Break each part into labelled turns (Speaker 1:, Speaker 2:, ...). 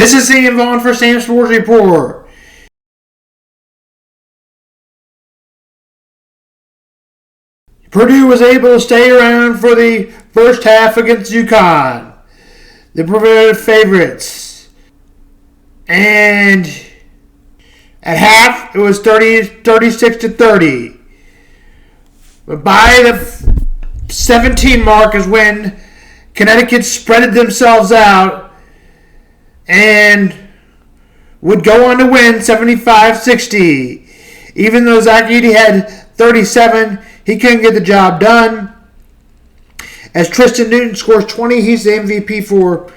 Speaker 1: This is Sam Vaughn for Sam Sports Report. Purdue was able to stay around for the first half against UConn, the proven favorites. And at half, it was 36-30. But by the 17 mark is when Connecticut spreaded themselves out and would go on to win 75-60. Even though Zach Edey had 37, he couldn't get the job done. As Tristan Newton scores 20, he's the MVP for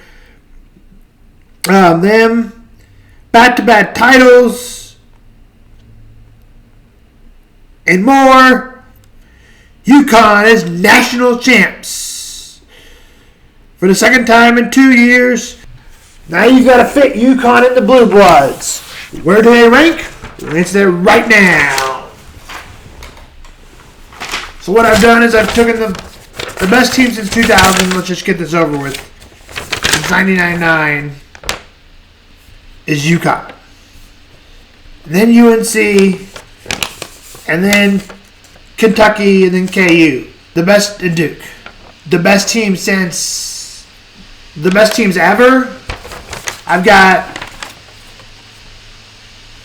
Speaker 1: them. Back-to-back titles and more. UConn is national champs for the second time in 2 years. Now you've got to fit UConn in the Blue Bloods. Where do they rank? We'll answer that right now. So what I've done is I've taken the best team since 2000. Let's just get this over with. Since 1999 is UConn. And then UNC. And then Kentucky. And then KU. The best in Duke. The best team since... The best teams ever. I've got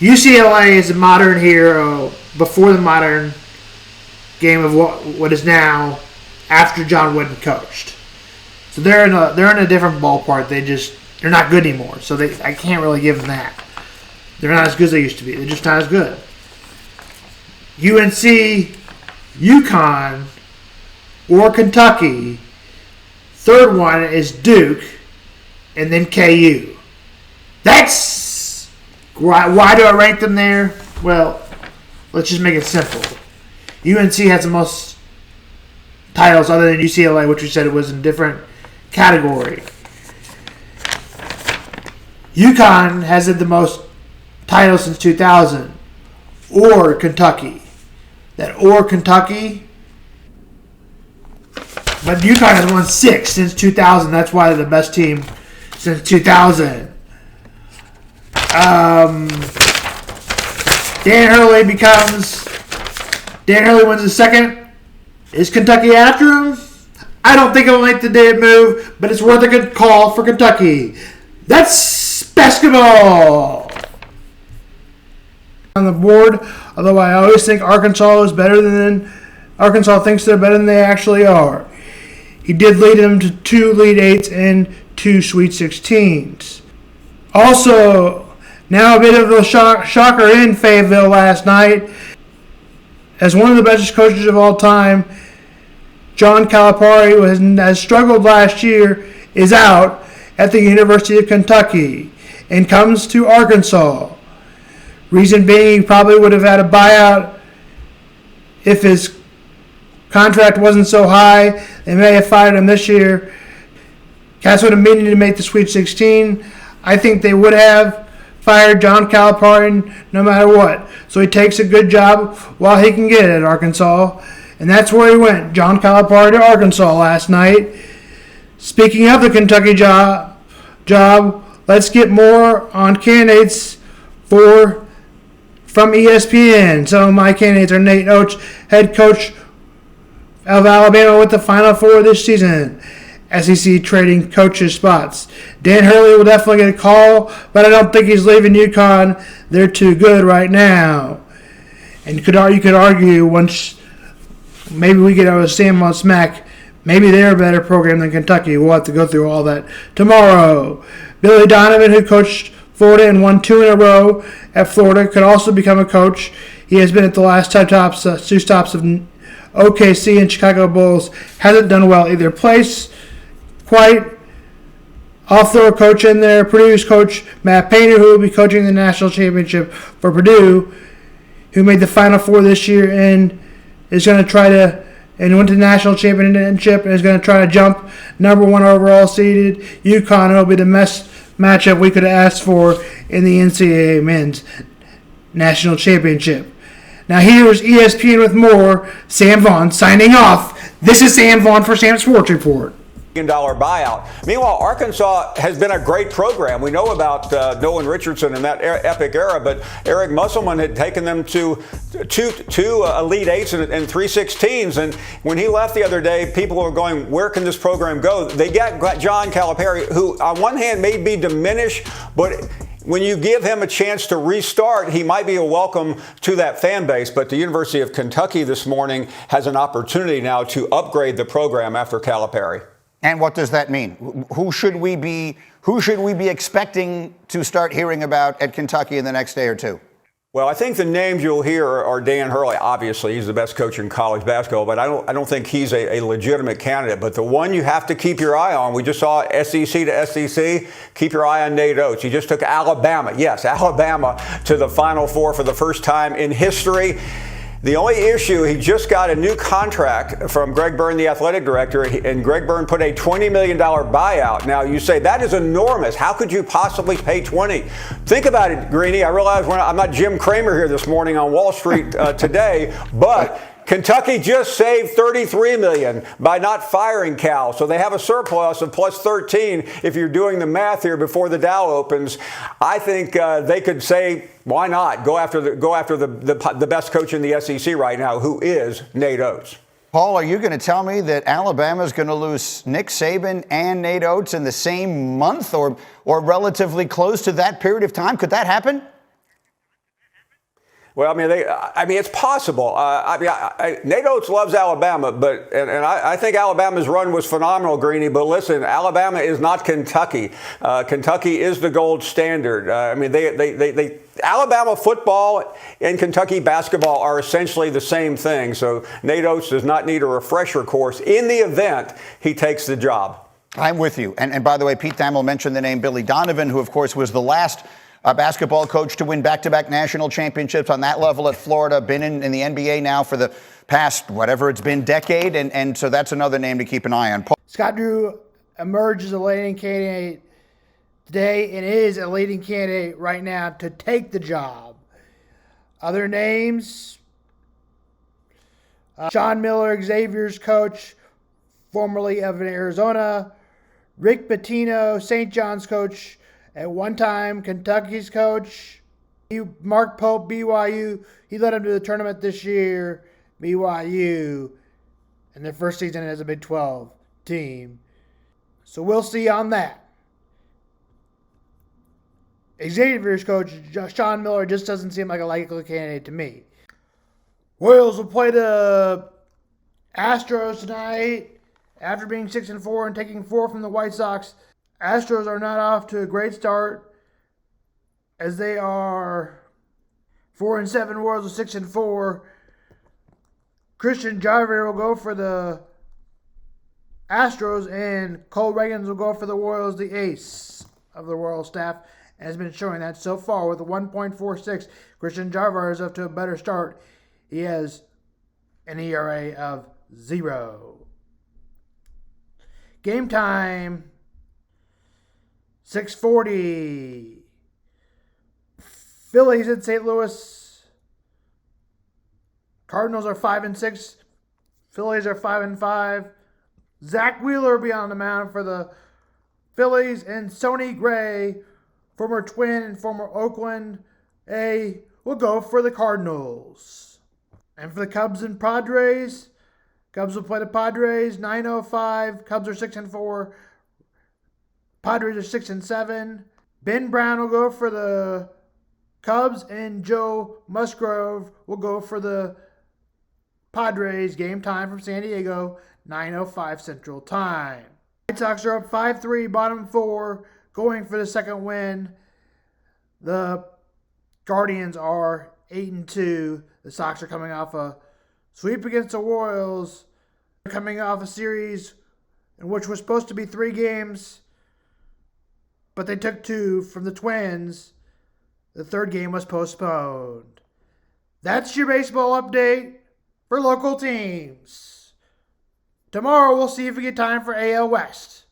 Speaker 1: UCLA as a modern hero before the modern game of what is now after John Wooden coached. So they're in a different ballpark. They're not good anymore. So I can't really give them that. They're not as good as they used to be. They're just not as good. UNC, UConn, or Kentucky. Third one is Duke, and then KU. That's why do I rank them there? Well, let's just make it simple. UNC has the most titles other than UCLA, which we said it was in a different category. UConn has had the most titles since 2000, or Kentucky. But UConn has won 6 since 2000. That's why they're the best team since 2000. Dan Hurley wins the second. Is Kentucky after him? I don't think it'll make the day move, but it's worth a good call for Kentucky. That's basketball. On the board, although I always think Arkansas thinks they're better than they actually are. He did lead them to 2 Elite Eights and 2 Sweet 16s. Also, now a bit of a shocker in Fayetteville last night. As one of the best coaches of all time, John Calipari, who has struggled last year, is out at the University of Kentucky and comes to Arkansas. Reason being, he probably would have had a buyout if his contract wasn't so high. They may have fired him this year. Cats would have needed to make the Sweet 16. I think they would have fired John Calipari no matter what. So he takes a good job while he can get it at Arkansas. And that's where he went. John Calipari to Arkansas last night. Speaking of the Kentucky job, let's get more on candidates from ESPN. Some of my candidates are Nate Oates, head coach of Alabama with the Final Four this season. SEC trading coaches spots. Dan Hurley will definitely get a call, but I don't think he's leaving UConn. They're too good right now. And you could argue once maybe we get out of Sam on Smack, maybe they're a better program than Kentucky. We'll have to go through all that tomorrow. Billy Donovan, who coached Florida and won 2 in a row at Florida, could also become a coach. He has been at the last 2 stops of OKC and Chicago Bulls. Hasn't done well either place. Quite. I'll throw a coach in there. Purdue's coach, Matt Painter, who will be coaching the national championship for Purdue, who made the Final Four this year and is going to try to, and went to the national championship and is going to try to jump number 1 overall seeded UConn. It'll be the best matchup we could have asked for in the NCAA Men's National Championship. Now here's ESPN with more. Sam Vaughn signing off. This is Sam Vaughn for Sam Sports Report.
Speaker 2: buyout. Meanwhile, Arkansas has been a great program. We know about Nolan Richardson in that epic era, but Eric Musselman had taken them to two Elite Eights and 316s. And when he left the other day, people were going, where can this program go? They got John Calipari, who on one hand may be diminished, but when you give him a chance to restart, he might be a welcome to that fan base. But the University of Kentucky this morning has an opportunity now to upgrade the program after Calipari.
Speaker 3: And what does that mean? Who should we be expecting to start hearing about at Kentucky in the next day or two?
Speaker 2: Well, I think the names you'll hear are Dan Hurley. Obviously, he's the best coach in college basketball, but I don't think he's a legitimate candidate. But the one you have to keep your eye on, we just saw SEC to SEC. Keep your eye on Nate Oates. He just took Alabama, yes, Alabama, to the Final Four for the first time in history. The only issue, he just got a new contract from Greg Byrne, the athletic director, and Greg Byrne put a $20 million buyout. Now, you say, that is enormous. How could you possibly pay 20? Think about it, Greeny. I realize I'm not Jim Cramer here this morning on Wall Street today, but Kentucky just saved $33 million by not firing Cal. So they have a surplus of plus 13 if you're doing the math here before the Dow opens. I think they could say, why not? Go after the best coach in the SEC right now, who is Nate Oates.
Speaker 3: Paul, are you going to tell me that Alabama's going to lose Nick Saban and Nate Oates in the same month or relatively close to that period of time? Could that happen?
Speaker 2: Well, I mean, it's possible. Nate Oates loves Alabama, but I think Alabama's run was phenomenal, Greeny. But listen, Alabama is not Kentucky. Kentucky is the gold standard. I mean, Alabama football and Kentucky basketball are essentially the same thing. So Nate Oates does not need a refresher course in the event he takes the job.
Speaker 3: I'm with you. And by the way, Pete Thamel mentioned the name Billy Donovan, who, of course, was the last basketball coach to win back-to-back national championships on that level at Florida, been in the NBA now for the past, whatever it's been, decade. And so that's another name to keep an eye on. Paul.
Speaker 1: Scott Drew emerged as a leading candidate today and is a leading candidate right now to take the job. Other names, Sean Miller, Xavier's coach, formerly of Arizona, Rick Pitino, St. John's coach, at one time, Kentucky's coach, Mark Pope, BYU. He led them to the tournament this year, BYU, and their first season as a Big 12 team. So we'll see on that. Xavier's coach, Sean Miller, just doesn't seem like a likely candidate to me. Royals will play the Astros tonight after being 6-4 and taking 4 from the White Sox. Astros are not off to a great start as they are 4-7. Royals are 6-4. Christian Jarver will go for the Astros, and Cole Reagans will go for the Royals, the ace of the Royals staff, and has been showing that so far with a 1.46. Christian Jarver is up to a better start. He has an ERA of 0. Game time. 6:40. Phillies in St. Louis. Cardinals are 5-6. Phillies are 5-5. Zach Wheeler will be on the mound for the Phillies, and Sonny Gray, former Twin and former Oakland A, will go for the Cardinals. And for the Cubs and Padres, Cubs will play the Padres 9:05. Cubs are 6-4. Padres are 6-7. Ben Brown will go for the Cubs, and Joe Musgrove will go for the Padres. Game time from San Diego, 9:05 Central Time. White Sox are up 5-3, bottom 4, going for the second win. The Guardians are 8-2. The Sox are coming off a sweep against the Royals, coming off a series in which was supposed to be 3 games, but they took 2 from the Twins. The third game was postponed. That's your baseball update for local teams. Tomorrow we'll see if we get time for AL West.